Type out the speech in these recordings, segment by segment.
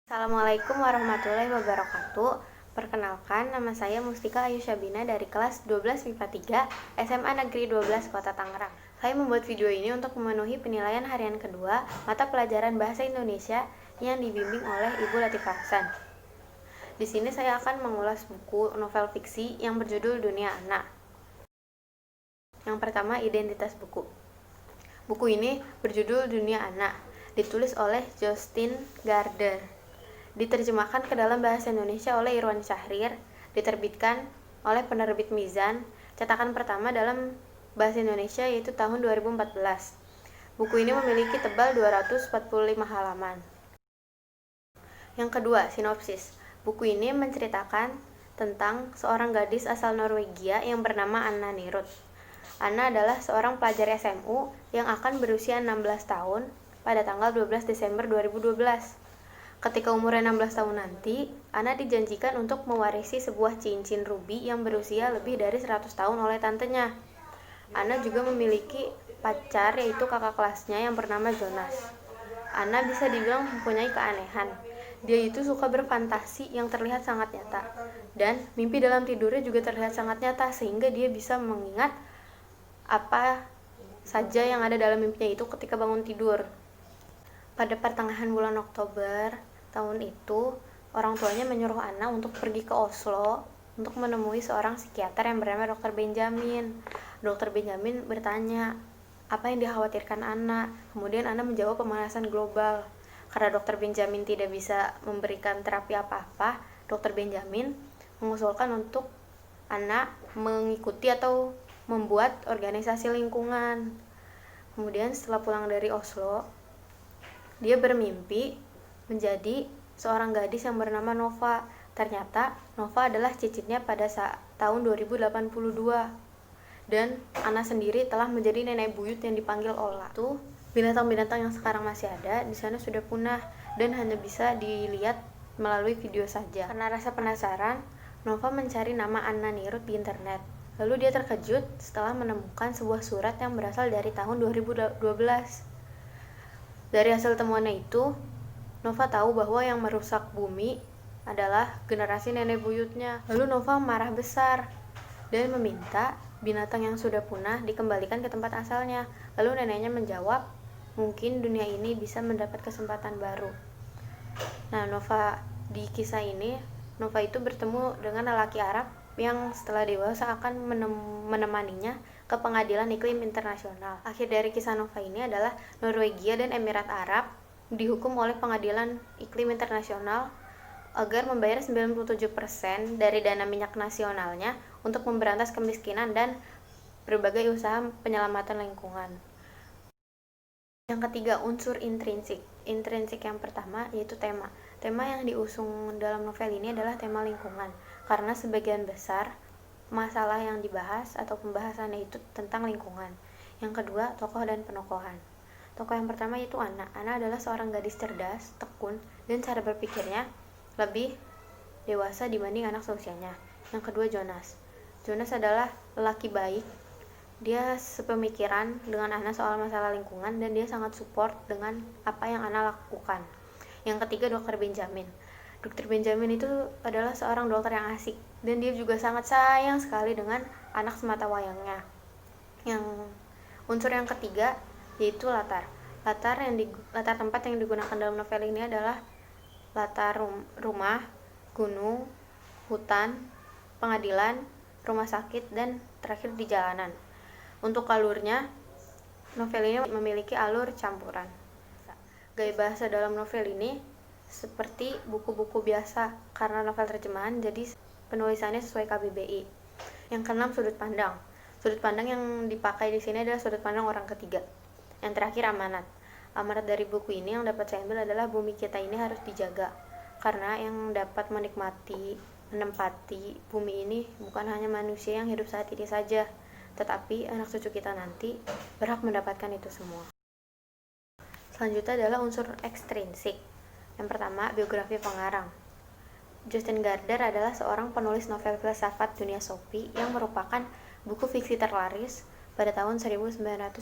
Assalamualaikum warahmatullahi wabarakatuh. Perkenalkan, nama saya Mustika Ayu Syabina dari kelas 12 MIPA 3 SMA Negeri 12 Kota Tangerang. Saya membuat video ini untuk memenuhi penilaian harian kedua mata pelajaran Bahasa Indonesia yang dibimbing oleh Ibu Latifah Hasan. Di sini saya akan mengulas buku novel fiksi yang berjudul Dunia Anak. Yang pertama, identitas buku. Buku ini berjudul Dunia Anak, ditulis oleh Jostein Gaarder. Diterjemahkan ke dalam bahasa Indonesia oleh Irwan Syahrir, diterbitkan oleh penerbit Mizan, cetakan pertama dalam bahasa Indonesia yaitu tahun 2014. Buku ini memiliki tebal 245 halaman. Yang kedua, sinopsis. Buku ini menceritakan tentang seorang gadis asal Norwegia yang bernama Anna Nirut. Anna adalah seorang pelajar SMU yang akan berusia 16 tahun pada tanggal 12 Desember 2012. Ketika umurnya 16 tahun nanti, Anna dijanjikan untuk mewarisi sebuah cincin ruby yang berusia lebih dari 100 tahun oleh tantenya. Anna juga memiliki pacar yaitu kakak kelasnya yang bernama Jonas. Anna bisa dibilang mempunyai keanehan. Dia itu suka berfantasi yang terlihat sangat nyata. Dan mimpi dalam tidurnya juga terlihat sangat nyata sehingga dia bisa mengingat apa saja yang ada dalam mimpinya itu ketika bangun tidur. Pada pertengahan bulan Oktober tahun itu, orang tuanya menyuruh Anna untuk pergi ke Oslo untuk menemui seorang psikiater yang bernama Dr. Benjamin. Dr. Benjamin bertanya apa yang dikhawatirkan Anna. Kemudian Anna menjawab pemanasan global. Karena Dr. Benjamin tidak bisa memberikan terapi apa-apa, Dr. Benjamin mengusulkan untuk Anna mengikuti atau membuat organisasi lingkungan. Kemudian setelah pulang dari Oslo, dia bermimpi menjadi seorang gadis yang bernama Nova. Ternyata Nova adalah cicitnya pada tahun 2082. Dan Anna sendiri telah menjadi nenek buyut yang dipanggil Ola. Tuh, binatang-binatang yang sekarang masih ada di sana sudah punah dan hanya bisa dilihat melalui video saja. Karena rasa penasaran, Nova mencari nama Anna Nirut di internet. Lalu dia terkejut setelah menemukan sebuah surat yang berasal dari tahun 2012. Dari hasil temuannya itu, Nova tahu bahwa yang merusak bumi adalah generasi nenek buyutnya. Lalu Nova marah besar dan meminta binatang yang sudah punah dikembalikan ke tempat asalnya. Lalu neneknya menjawab, mungkin dunia ini bisa mendapat kesempatan baru. Nah, di kisah ini, Nova itu bertemu dengan lelaki Arab yang setelah dewasa akan menemaninya ke pengadilan iklim internasional. Akhir dari kisah Nova ini adalah Norwegia dan Emirat Arab dihukum oleh pengadilan iklim internasional agar membayar 97% dari dana minyak nasionalnya untuk memberantas kemiskinan dan berbagai usaha penyelamatan lingkungan. Yang ketiga, unsur intrinsik. Intrinsik yang pertama yaitu tema. Tema yang diusung dalam novel ini adalah tema lingkungan, karena sebagian besar masalah yang dibahas atau pembahasannya itu tentang lingkungan. Yang kedua, tokoh dan penokohan. Tokoh yang pertama yaitu Anna. Anna adalah seorang gadis cerdas, tekun, dan cara berpikirnya lebih dewasa dibanding anak seusianya. Yang kedua, Jonas. Jonas adalah lelaki baik. Dia sepemikiran dengan Anna soal masalah lingkungan dan dia sangat support dengan apa yang Anna lakukan. Yang ketiga, Dr. Benjamin. Dr. Benjamin itu adalah seorang dokter yang asik dan dia juga sangat sayang sekali dengan anak sematawayangnya. Yang unsur yang ketiga yaitu latar. Latar tempat yang digunakan dalam novel ini adalah latar rumah, gunung, hutan, pengadilan, rumah sakit, dan terakhir di jalanan. Untuk alurnya, novel ini memiliki alur campuran. Gaya bahasa dalam novel ini seperti buku-buku biasa karena novel terjemahan, jadi penulisannya sesuai KBBI. Yang keenam, sudut pandang. Sudut pandang yang dipakai di sini adalah sudut pandang orang ketiga. Yang terakhir, amanat. Amanat dari buku ini yang dapat saya ambil adalah bumi kita ini harus dijaga, karena yang dapat menempati bumi ini bukan hanya manusia yang hidup saat ini saja, tetapi anak cucu kita nanti berhak mendapatkan itu semua. Selanjutnya adalah unsur ekstrinsik. Yang pertama, biografi pengarang. Jostein Gaarder adalah seorang penulis novel filsafat dunia Sophie yang merupakan buku fiksi terlaris pada tahun 1995.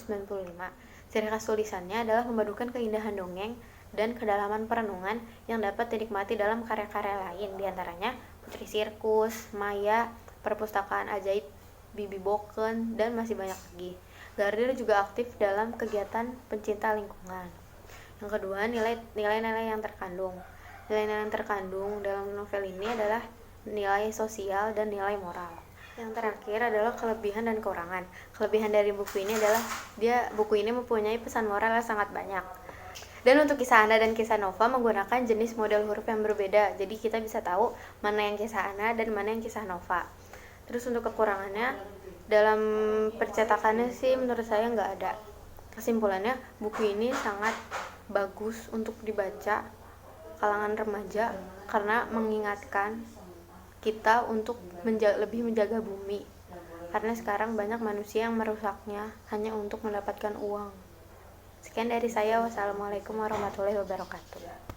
Ciri khas tulisannya adalah memadukan keindahan dongeng dan kedalaman perenungan yang dapat dinikmati dalam karya-karya lain, diantaranya Putri Sirkus, Maya, Perpustakaan Ajaib Bibi Boken, dan masih banyak lagi. Gardir juga aktif dalam kegiatan pencinta lingkungan. Yang kedua, nilai-nilai yang terkandung. Nilai-nilai yang terkandung dalam novel ini adalah nilai sosial dan nilai moral. Yang terakhir adalah kelebihan dan kekurangan. Kelebihan dari buku ini adalah buku ini mempunyai pesan moral yang sangat banyak. Dan untuk kisah Ana dan kisah Nova menggunakan jenis model huruf yang berbeda. Jadi kita bisa tahu mana yang kisah Ana dan mana yang kisah Nova. Terus untuk kekurangannya, dalam percetakannya sih menurut saya nggak ada. Kesimpulannya, buku ini sangat bagus untuk dibaca kalangan remaja karena mengingatkan kita untuk lebih menjaga bumi. Karena sekarang banyak manusia yang merusaknya hanya untuk mendapatkan uang. Sekian dari saya. Wassalamualaikum warahmatullahi wabarakatuh.